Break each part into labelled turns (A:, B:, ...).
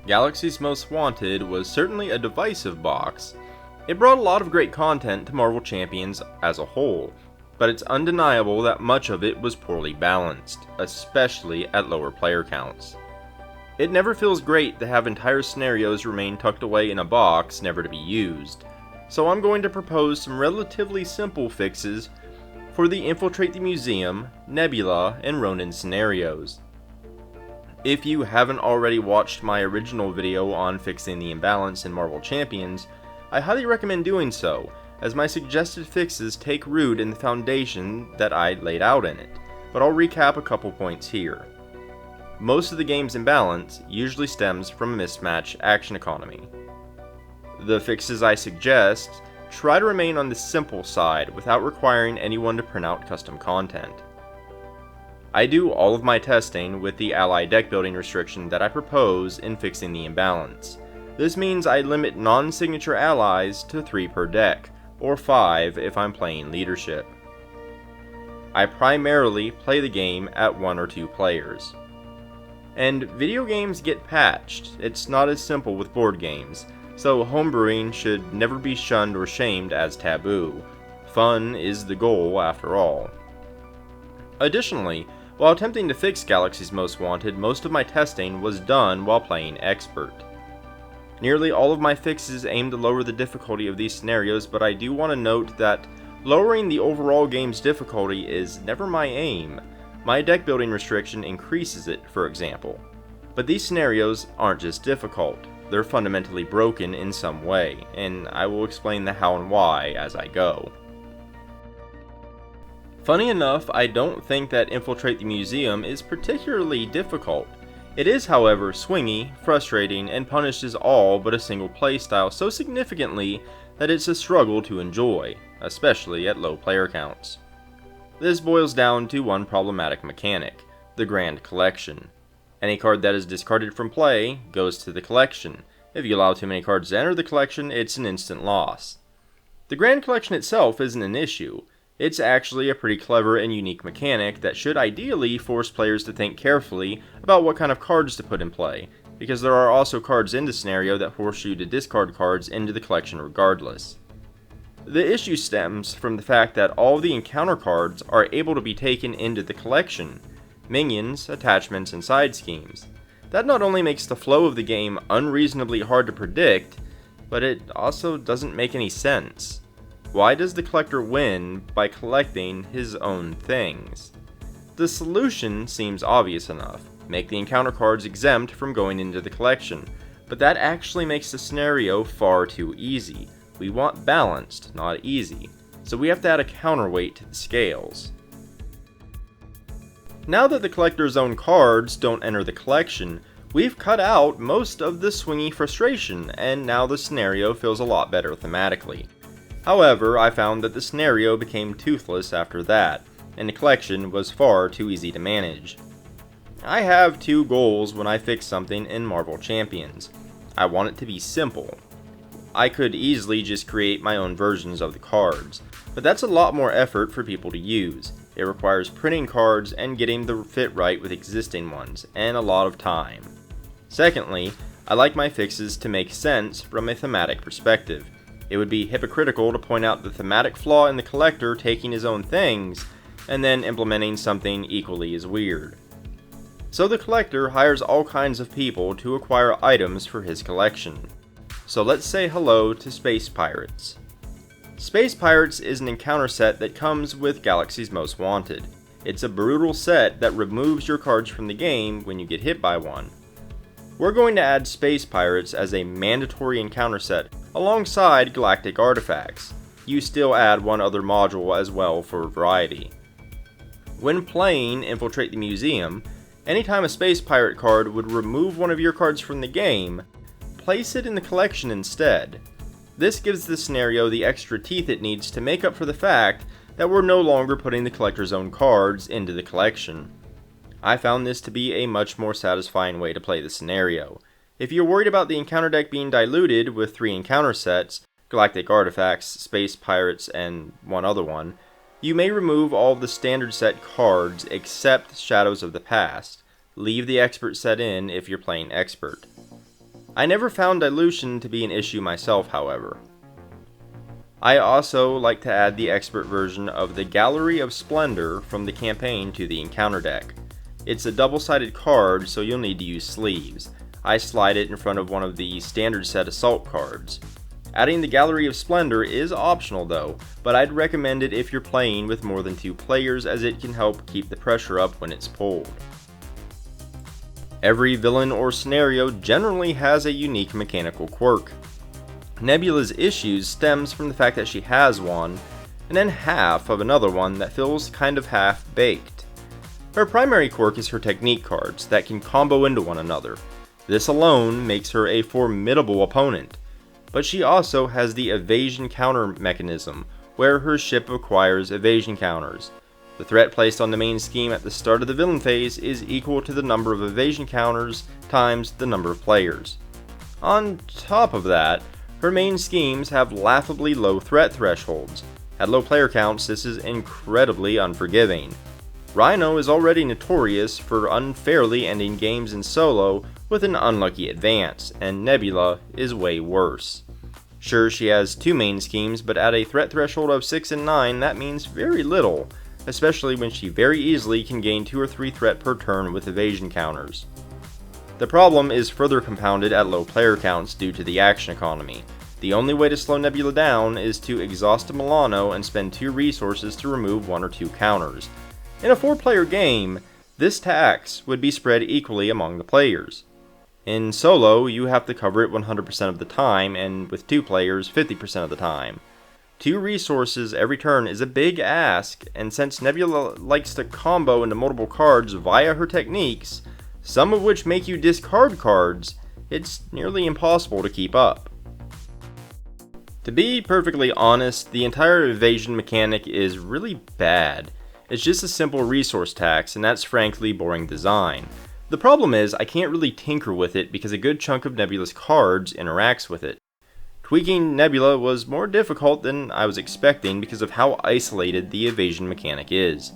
A: Galaxy's Most Wanted was certainly a divisive box. It brought a lot of great content to Marvel Champions as a whole, but it's undeniable that much of it was poorly balanced, especially at lower player counts. It never feels great to have entire scenarios remain tucked away in a box, never to be used, so I'm going to propose some relatively simple fixes for the Infiltrate the Museum, Nebula, and Ronan scenarios. If you haven't already watched my original video on fixing the imbalance in Marvel Champions, I highly recommend doing so, as my suggested fixes take root in the foundation that I laid out in it, but I'll recap a couple points here. Most of the game's imbalance usually stems from a mismatched action economy. The fixes I suggest try to remain on the simple side without requiring anyone to print out custom content. I do all of my testing with the ally deck building restriction that I propose in fixing the imbalance. This means I limit non-signature allies to 3 per deck, or 5 if I'm playing leadership. I primarily play the game at 1 or 2 players. And video games get patched. It's not as simple with board games, so homebrewing should never be shunned or shamed as taboo. Fun is the goal after all. Additionally, while attempting to fix Galaxy's Most Wanted, most of my testing was done while playing Expert. Nearly all of my fixes aim to lower the difficulty of these scenarios, but I do want to note that lowering the overall game's difficulty is never my aim. My deck building restriction increases it, for example. But these scenarios aren't just difficult, they're fundamentally broken in some way, and I will explain the how and why as I go. Funny enough, I don't think that Infiltrate the Museum is particularly difficult. It is, however, swingy, frustrating, and punishes all but a single playstyle so significantly that it's a struggle to enjoy, especially at low player counts. This boils down to one problematic mechanic, the Grand Collection. Any card that is discarded from play goes to the collection. If you allow too many cards to enter the collection, it's an instant loss. The Grand Collection itself isn't an issue. It's actually a pretty clever and unique mechanic that should ideally force players to think carefully about what kind of cards to put in play, because there are also cards in the scenario that force you to discard cards into the collection regardless. The issue stems from the fact that all the encounter cards are able to be taken into the collection, minions, attachments, and side schemes. That not only makes the flow of the game unreasonably hard to predict, but it also doesn't make any sense. Why does the collector win by collecting his own things? The solution seems obvious enough. Make the encounter cards exempt from going into the collection, but that actually makes the scenario far too easy. We want balanced, not easy, so we have to add a counterweight to the scales. Now that the collector's own cards don't enter the collection, we've cut out most of the swingy frustration, and now the scenario feels a lot better thematically. However, I found that the scenario became toothless after that, and the collection was far too easy to manage. I have 2 goals when I fix something in Marvel Champions. I want it to be simple. I could easily just create my own versions of the cards, but that's a lot more effort for people to use. It requires printing cards and getting the fit right with existing ones, and a lot of time. Secondly, I like my fixes to make sense from a thematic perspective. It would be hypocritical to point out the thematic flaw in the collector taking his own things, and then implementing something equally as weird. So the collector hires all kinds of people to acquire items for his collection. So let's say hello to Space Pirates. Space Pirates is an encounter set that comes with Galaxy's Most Wanted. It's a brutal set that removes your cards from the game when you get hit by one. We're going to add Space Pirates as a mandatory encounter set alongside Galactic Artifacts. You still add one other module as well for variety. When playing Infiltrate the Museum, anytime a Space Pirate card would remove one of your cards from the game, place it in the collection instead. This gives the scenario the extra teeth it needs to make up for the fact that we're no longer putting the collector's own cards into the collection. I found this to be a much more satisfying way to play the scenario. If you're worried about the encounter deck being diluted with 3 encounter sets, Galactic Artifacts, Space Pirates, and one other one, you may remove all of the standard set cards except Shadows of the Past. Leave the Expert set in if you're playing Expert. I never found dilution to be an issue myself, however. I also like to add the expert version of the Gallery of Splendor from the campaign to the encounter deck. It's a double-sided card, so you'll need to use sleeves. I slide it in front of one of the standard set assault cards. Adding the Gallery of Splendor is optional though, but I'd recommend it if you're playing with more than 2 players, as it can help keep the pressure up when it's pulled. Every villain or scenario generally has a unique mechanical quirk. Nebula's issues stems from the fact that she has one, and then half of another one that feels kind of half-baked. Her primary quirk is her technique cards that can combo into one another. This alone makes her a formidable opponent, but she also has the evasion counter mechanism, where her ship acquires evasion counters. The threat placed on the main scheme at the start of the villain phase is equal to the number of evasion counters times the number of players. On top of that, her main schemes have laughably low threat thresholds. At low player counts, this is incredibly unforgiving. Rhino is already notorious for unfairly ending games in solo with an unlucky advance, and Nebula is way worse. Sure, she has 2 main schemes, but at a threat threshold of 6 and 9, that means very little, especially when she very easily can gain 2 or 3 threat per turn with evasion counters. The problem is further compounded at low player counts due to the action economy. The only way to slow Nebula down is to exhaust a Milano and spend 2 resources to remove 1 or 2 counters. In a 4-player game, this tax would be spread equally among the players. In solo, you have to cover it 100% of the time, and with 2 players, 50% of the time. 2 resources every turn is a big ask, and since Nebula likes to combo into multiple cards via her techniques, some of which make you discard cards, it's nearly impossible to keep up. To be perfectly honest, the entire evasion mechanic is really bad. It's just a simple resource tax, and that's frankly boring design. The problem is, I can't really tinker with it because a good chunk of Nebula's cards interacts with it. Tweaking Nebula was more difficult than I was expecting because of how isolated the evasion mechanic is.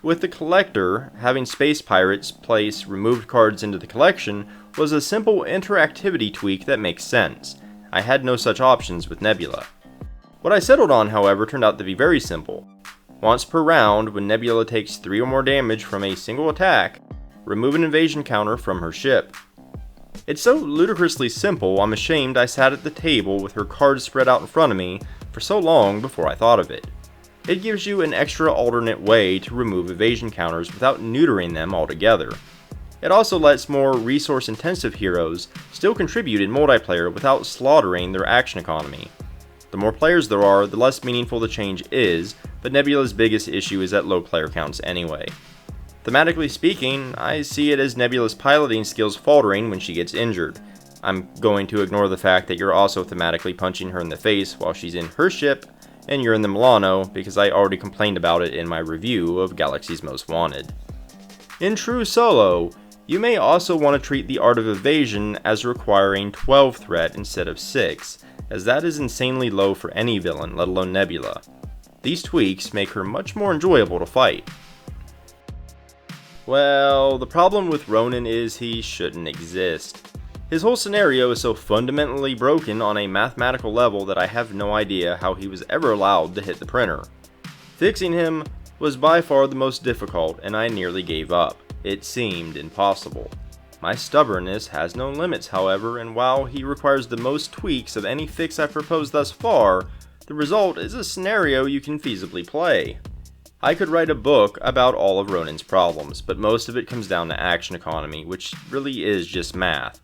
A: With the collector, having space pirates place removed cards into the collection was a simple interactivity tweak that makes sense. I had no such options with Nebula. What I settled on, however, turned out to be very simple. Once per round, when Nebula takes 3 or more damage from a single attack, remove an evasion counter from her ship. It's so ludicrously simple, I'm ashamed I sat at the table with her cards spread out in front of me for so long before I thought of it. It gives you an extra alternate way to remove evasion counters without neutering them altogether. It also lets more resource-intensive heroes still contribute in multiplayer without slaughtering their action economy. The more players there are, the less meaningful the change is, but Nebula's biggest issue is at low player counts anyway. Thematically speaking, I see it as Nebula's piloting skills faltering when she gets injured. I'm going to ignore the fact that you're also thematically punching her in the face while she's in her ship, and you're in the Milano, because I already complained about it in my review of Galaxy's Most Wanted. In true solo, you may also want to treat the Art of Evasion as requiring 12 threat instead of 6, as that is insanely low for any villain, let alone Nebula. These tweaks make her much more enjoyable to fight. Well, the problem with Ronan is he shouldn't exist. His whole scenario is so fundamentally broken on a mathematical level that I have no idea how he was ever allowed to hit the printer. Fixing him was by far the most difficult, and I nearly gave up. It seemed impossible. My stubbornness has no limits, however, and while he requires the most tweaks of any fix I've proposed thus far, the result is a scenario you can feasibly play. I could write a book about all of Ronan's problems, but most of it comes down to action economy, which really is just math.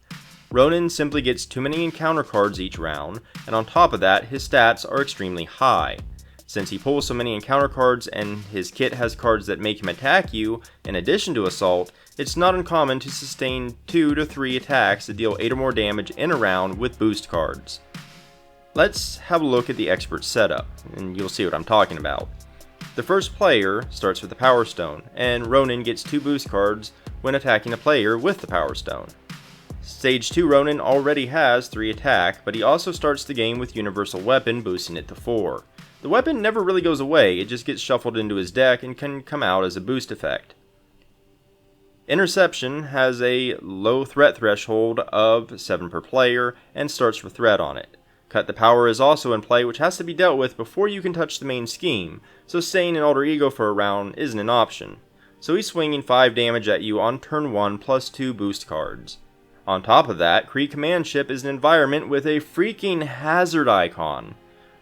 A: Ronan simply gets too many encounter cards each round, and on top of that, his stats are extremely high. Since he pulls so many encounter cards and his kit has cards that make him attack you, in addition to assault, it's not uncommon to sustain 2 to 3 attacks that deal 8 or more damage in a round with boost cards. Let's have a look at the expert setup, and you'll see what I'm talking about. The first player starts with the Power Stone, and Ronan gets 2 boost cards when attacking a player with the Power Stone. Stage 2 Ronan already has 3 attack, but he also starts the game with Universal Weapon, boosting it to 4. The weapon never really goes away, it just gets shuffled into his deck and can come out as a boost effect. Interception has a low threat threshold of 7 per player and starts with threat on it. Cut the Power is also in play, which has to be dealt with before you can touch the main scheme, so staying in Alter Ego for a round isn't an option. So he's swinging 5 damage at you on turn 1 plus 2 boost cards. On top of that, Kree Command Ship is an environment with a freaking hazard icon.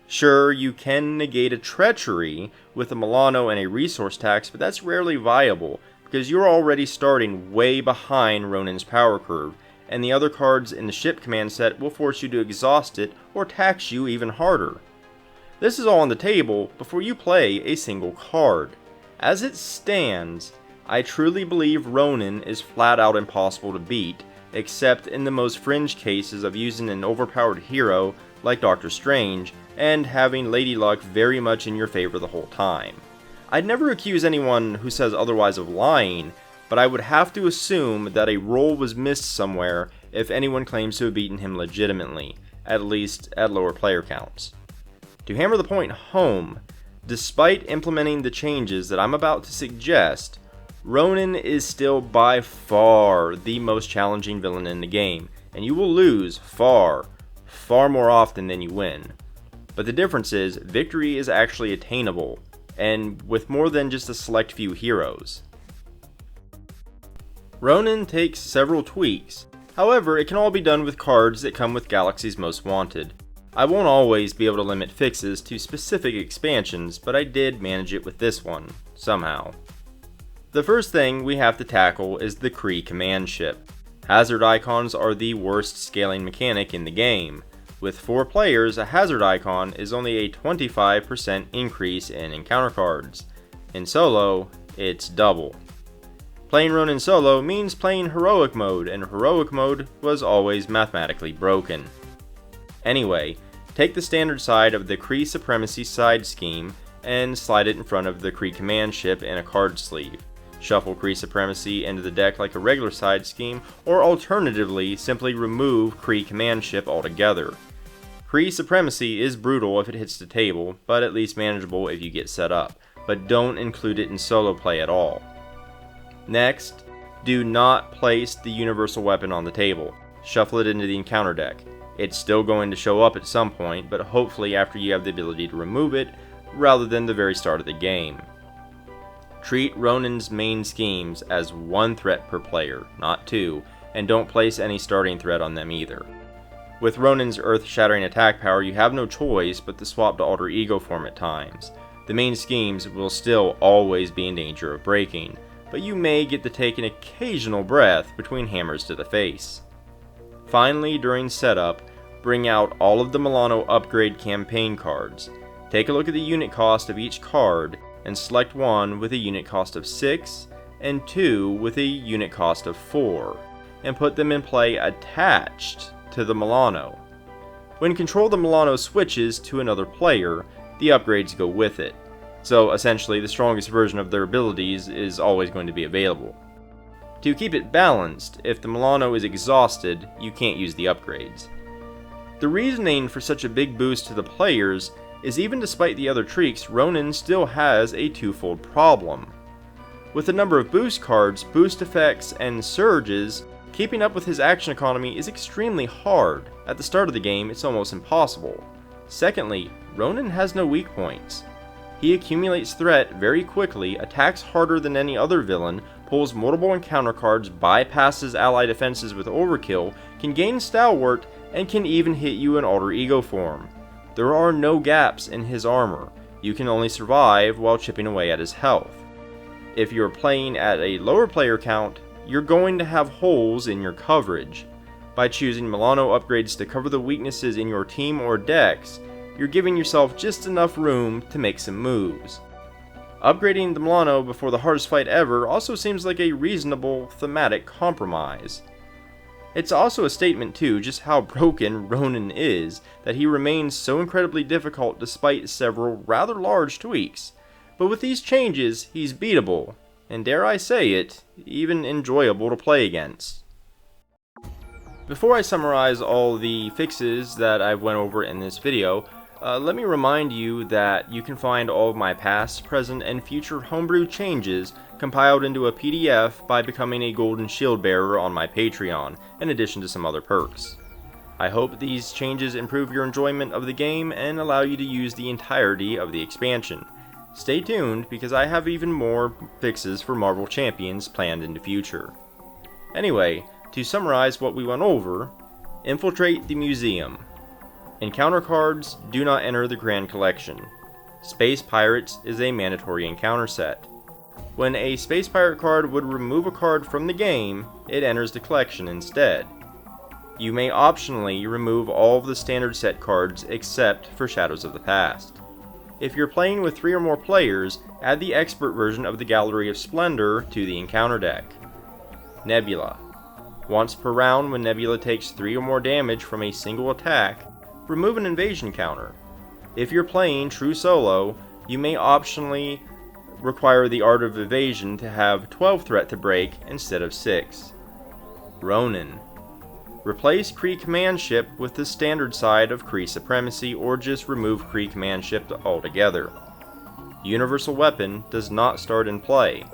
A: Sure, you can negate a treachery with a Milano and a resource tax, but that's rarely viable, because you're already starting way behind Ronan's power curve, and the other cards in the ship command set will force you to exhaust it or tax you even harder. This is all on the table before you play a single card. As it stands, I truly believe Ronan is flat out impossible to beat, except in the most fringe cases of using an overpowered hero like Doctor Strange and having Lady Luck very much in your favor the whole time. I'd never accuse anyone who says otherwise of lying, but I would have to assume that a roll was missed somewhere if anyone claims to have beaten him legitimately, at least at lower player counts. To hammer the point home, despite implementing the changes that I'm about to suggest, Ronan is still by far the most challenging villain in the game, and you will lose far more often than you win. But the difference is, victory is actually attainable, and with more than just a select few heroes. Ronan takes several tweaks, however it can all be done with cards that come with Galaxy's Most Wanted. I won't always be able to limit fixes to specific expansions, but I did manage it with this one, somehow. The first thing we have to tackle is the Kree Command Ship. Hazard icons are the worst scaling mechanic in the game. With 4 players, a hazard icon is only a 25% increase in encounter cards. In solo, it's double. Playing Ronan solo means playing heroic mode, and heroic mode was always mathematically broken. Anyway, take the standard side of the Kree Supremacy side scheme and slide it in front of the Kree Command Ship in a card sleeve. Shuffle Kree Supremacy into the deck like a regular side scheme, or alternatively, simply remove Kree Command Ship altogether. Kree Supremacy is brutal if it hits the table, but at least manageable if you get set up, but don't include it in solo play at all. Next, do not place the universal weapon on the table. Shuffle it into the encounter deck. It's still going to show up at some point, but hopefully after you have the ability to remove it, rather than the very start of the game. Treat Ronan's main schemes as 1 threat per player, not 2, and don't place any starting threat on them either. With Ronan's earth-shattering attack power, you have no choice but to swap to Alter Ego form at times. The main schemes will still always be in danger of breaking, but you may get to take an occasional breath between hammers to the face. Finally, during setup, bring out all of the Milano upgrade campaign cards. Take a look at the unit cost of each card, and select one with a unit cost of 6, and 2 with a unit cost of 4, and put them in play attached to the Milano. When Control the Milano switches to another player, the upgrades go with it, so essentially the strongest version of their abilities is always going to be available. To keep it balanced, if the Milano is exhausted, you can't use the upgrades. The reasoning for such a big boost to the players is even despite the other tweaks, Ronan still has a twofold problem. With the number of boost cards, boost effects, and surges, keeping up with his action economy is extremely hard. At the start of the game, it's almost impossible. Secondly, Ronan has no weak points. He accumulates threat very quickly, attacks harder than any other villain, pulls multiple encounter cards, bypasses ally defenses with overkill, can gain stalwart, and can even hit you in Alter Ego form. There are no gaps in his armor. You can only survive while chipping away at his health. If you're playing at a lower player count, you're going to have holes in your coverage. By choosing Milano upgrades to cover the weaknesses in your team or decks, you're giving yourself just enough room to make some moves. Upgrading the Milano before the hardest fight ever also seems like a reasonable thematic compromise. It's also a statement too just how broken Ronan is, that he remains so incredibly difficult despite several rather large tweaks. But with these changes, he's beatable, and dare I say it, even enjoyable to play against. Before I summarize all the fixes that I went over in this video, Let me remind you that you can find all of my past, present, and future homebrew changes compiled into a PDF by becoming a Golden Shield bearer on my Patreon, in addition to some other perks. I hope these changes improve your enjoyment of the game and allow you to use the entirety of the expansion. Stay tuned, because I have even more fixes for Marvel Champions planned in the future. Anyway, to summarize what we went over, Infiltrate the Museum. Encounter cards do not enter the Grand Collection. Space Pirates is a mandatory encounter set. When a Space Pirate card would remove a card from the game, it enters the collection instead. You may optionally remove all of the standard set cards except for Shadows of the Past. If you're playing with 3 or more players, add the expert version of the Gallery of Splendor to the encounter deck. Nebula. Once per round, when Nebula takes 3 or more damage from a single attack, remove an invasion counter. If you're playing true solo, you may optionally require the Art of Evasion to have 12 threat to break instead of 6. Ronan. Replace Kree Command Ship with the standard side of Kree Supremacy, or just remove Kree Command Ship altogether. Universal Weapon does not start in play.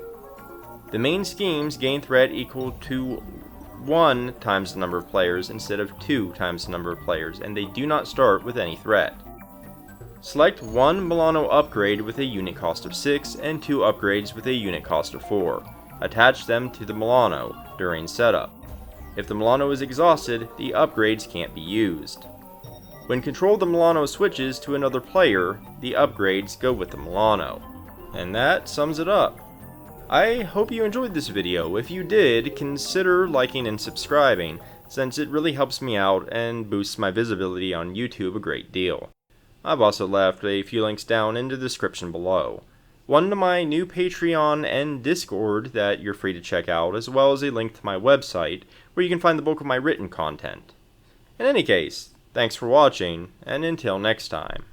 A: The main schemes gain threat equal to 1 times the number of players instead of 2 times the number of players, and they do not start with any threat. Select 1 Milano upgrade with a unit cost of 6 and 2 upgrades with a unit cost of 4. Attach them to the Milano during setup. If the Milano is exhausted, the upgrades can't be used. When control of the Milano switches to another player, the upgrades go with the Milano. And that sums it up. I hope you enjoyed this video. If you did, consider liking and subscribing, since it really helps me out and boosts my visibility on YouTube a great deal. I've also left a few links down in the description below. One to my new Patreon and Discord that you're free to check out, as well as a link to my website, where you can find the bulk of my written content. In any case, thanks for watching, and until next time.